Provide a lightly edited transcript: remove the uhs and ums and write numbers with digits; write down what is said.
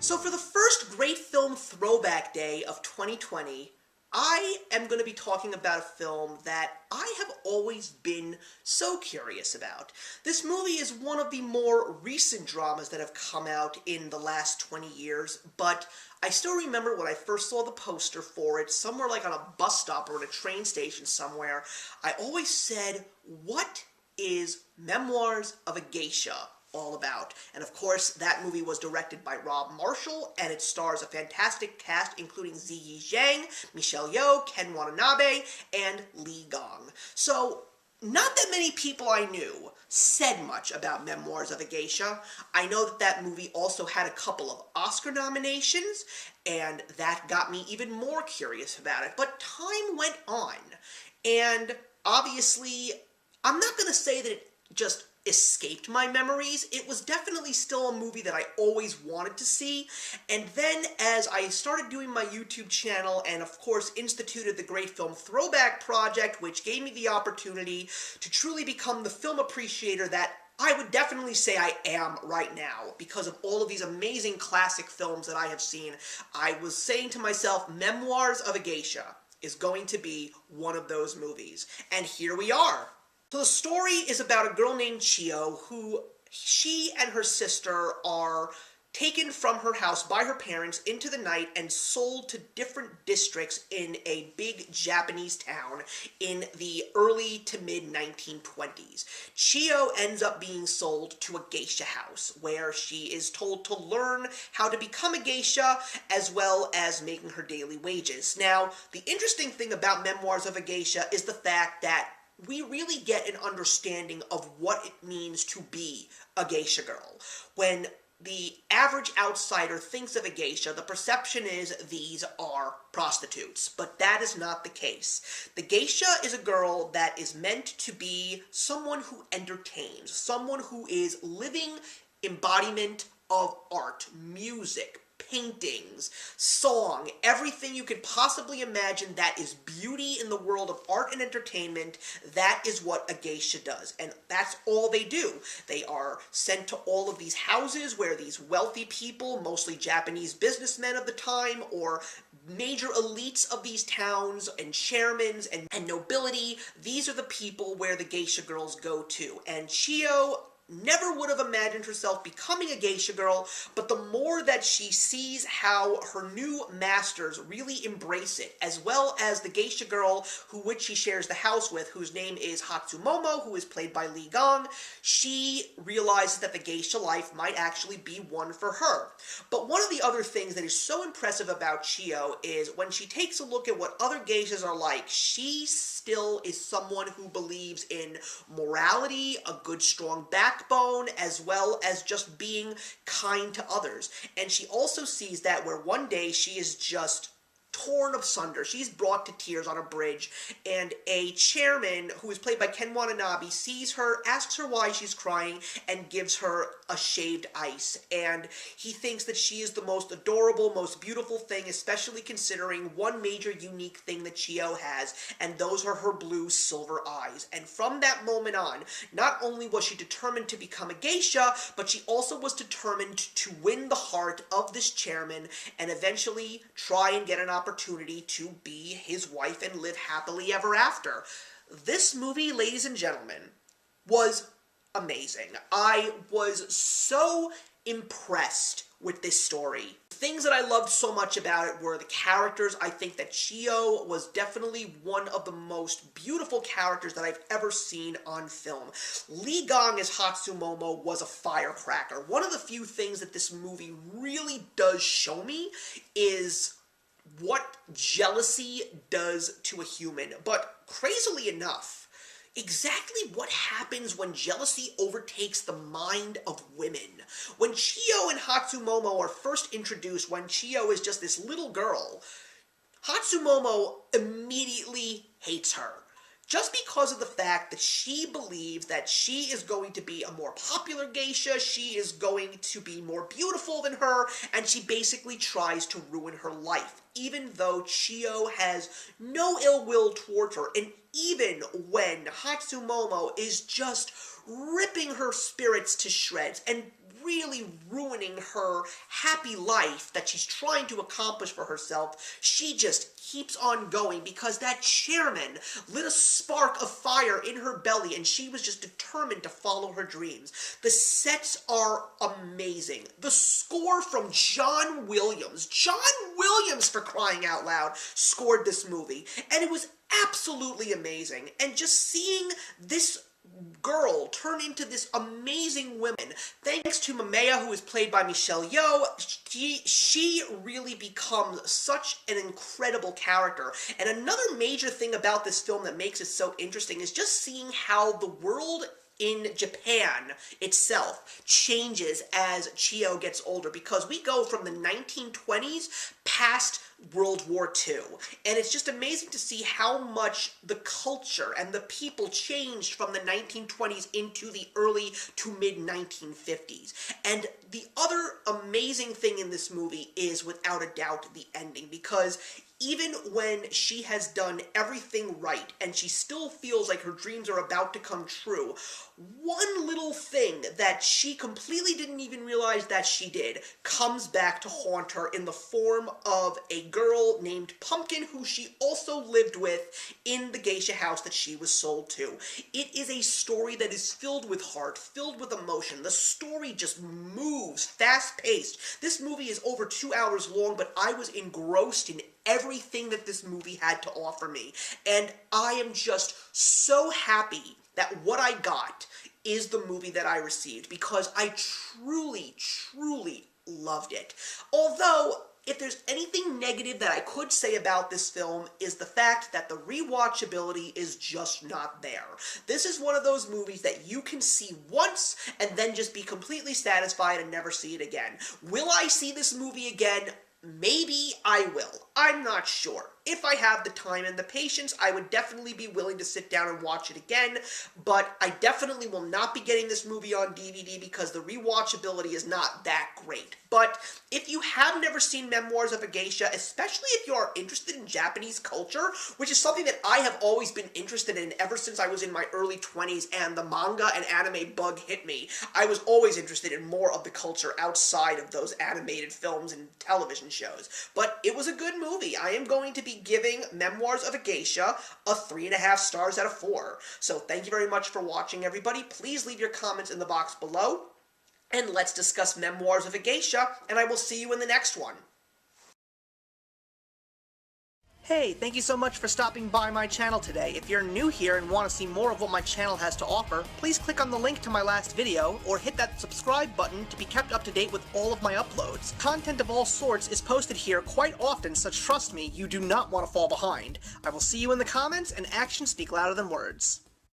So for the first Great Film Throwback Day of 2020, I am going to be talking about a film that I have always been so curious about. This movie is one of the more recent dramas that have come out in the last 20 years, but I still remember when I first saw the poster for it, somewhere like on a bus stop or at a train station somewhere, I always said, what is Memoirs of a Geisha all about? And of course, that movie was directed by Rob Marshall, and it stars a fantastic cast including Ziyi Zhang, Michelle Yeoh, Ken Watanabe, and Li Gong. So, not that many people I knew said much about Memoirs of a Geisha. I know that that movie also had a couple of Oscar nominations, and that got me even more curious about it. But time went on, and obviously, I'm not going to say that it just escaped my memories. It was definitely still a movie that I always wanted to see, and then as I started doing my YouTube channel and of course instituted the Great Film Throwback Project, which gave me the opportunity to truly become the film appreciator that I would definitely say I am right now because of all of these amazing classic films that I have seen, I was saying to myself, Memoirs of a Geisha is going to be one of those movies. And here we are. So the story is about a girl named Chio who she and her sister are taken from her house by her parents into the night and sold to different districts in a big Japanese town in the early to mid 1920s. Chio ends up being sold to a geisha house where she is told to learn how to become a geisha as well as making her daily wages. Now, the interesting thing about Memoirs of a Geisha is the fact that we really get an understanding of what it means to be a geisha girl. When the average outsider thinks of a geisha, the perception is these are prostitutes, but that is not the case. The geisha is a girl that is meant to be someone who entertains, someone who is living embodiment of art, music, paintings, song, everything you could possibly imagine that is beauty in the world of art and entertainment, that is what a geisha does. And that's all they do. They are sent to all of these houses where these wealthy people, mostly Japanese businessmen of the time, or major elites of these towns, and chairmen and nobility, these are the people where the geisha girls go to. And Chio never would have imagined herself becoming a geisha girl, but the more that she sees how her new masters really embrace it, as well as the geisha girl which she shares the house with, whose name is Hatsumomo, who is played by Li Gong, she realizes that the geisha life might actually be one for her. But one of the other things that is so impressive about Chio is when she takes a look at what other geishas are like, she still is someone who believes in morality, a good strong backbone, as well as just being kind to others. And she also sees that where one day she is just torn asunder. She's brought to tears on a bridge, and a chairman, who is played by Ken Watanabe, sees her, asks her why she's crying, and gives her a shaved ice. And he thinks that she is the most adorable, most beautiful thing, especially considering one major unique thing that Chio has, and those are her blue silver eyes. And from that moment on, not only was she determined to become a geisha, but she also was determined to win the heart of this chairman and eventually try and get an opportunity to be his wife and live happily ever after. This movie, ladies and gentlemen, was amazing. I was so impressed with this story. Things that I loved so much about it were the characters. I think that Chio was definitely one of the most beautiful characters that I've ever seen on film. Li Gong as Hatsumomo was a firecracker. One of the few things that this movie really does show me is what jealousy does to a human. But crazily enough, exactly what happens when jealousy overtakes the mind of women. When Chio and Hatsumomo are first introduced, when Chio is just this little girl, Hatsumomo immediately hates her. Just because of the fact that she believes that she is going to be a more popular geisha, she is going to be more beautiful than her, and she basically tries to ruin her life, even though Chio has no ill will towards her. And even when Hatsumomo is just ripping her spirits to shreds and really ruining her happy life that she's trying to accomplish for herself, she just keeps on going because that chairman lit a spark of fire in her belly and she was just determined to follow her dreams. The sets are amazing. The score from John Williams, for crying out loud, scored this movie, and it was absolutely amazing. And just seeing this girl turn into this amazing woman, thanks to Mamea, who is played by Michelle Yeoh, she really becomes such an incredible character. And another major thing about this film that makes it so interesting is just seeing how the world in Japan itself changes as Chio gets older, because we go from the 1920s past World War II, and it's just amazing to see how much the culture and the people changed from the 1920s into the early to mid 1950s. And the other amazing thing in this movie is, without a doubt, the ending, because even when she has done everything right and she still feels like her dreams are about to come true, one little thing that she completely didn't even realize that she did comes back to haunt her in the form of a girl named Pumpkin, who she also lived with in the geisha house that she was sold to. It is a story that is filled with heart, filled with emotion. The story just moves, fast-paced. This movie is over 2 hours long, but I was engrossed in everything that this movie had to offer me. And I am just so happy that what I got is the movie that I received, because I truly, truly loved it. Although, if there's anything negative that I could say about this film, is the fact that the rewatchability is just not there. This is one of those movies that you can see once and then just be completely satisfied and never see it again. Will I see this movie again? Maybe I will. I'm not sure. If I have the time and the patience, I would definitely be willing to sit down and watch it again, but I definitely will not be getting this movie on DVD because the rewatchability is not that great. But if you have never seen Memoirs of a Geisha, especially if you are interested in Japanese culture, which is something that I have always been interested in ever since I was in my early 20s and the manga and anime bug hit me, I was always interested in more of the culture outside of those animated films and television shows. But it was a good movie. I am going to be giving Memoirs of a Geisha a 3.5 stars out of 4. So thank you very much for watching, everybody. Please leave your comments in the box below, and let's discuss Memoirs of a Geisha, and I will see you in the next one. Hey, thank you so much for stopping by my channel today. If you're new here and want to see more of what my channel has to offer, please click on the link to my last video, or hit that subscribe button to be kept up to date with all of my uploads. Content of all sorts is posted here quite often, so trust me, you do not want to fall behind. I will see you in the comments, and actions speak louder than words.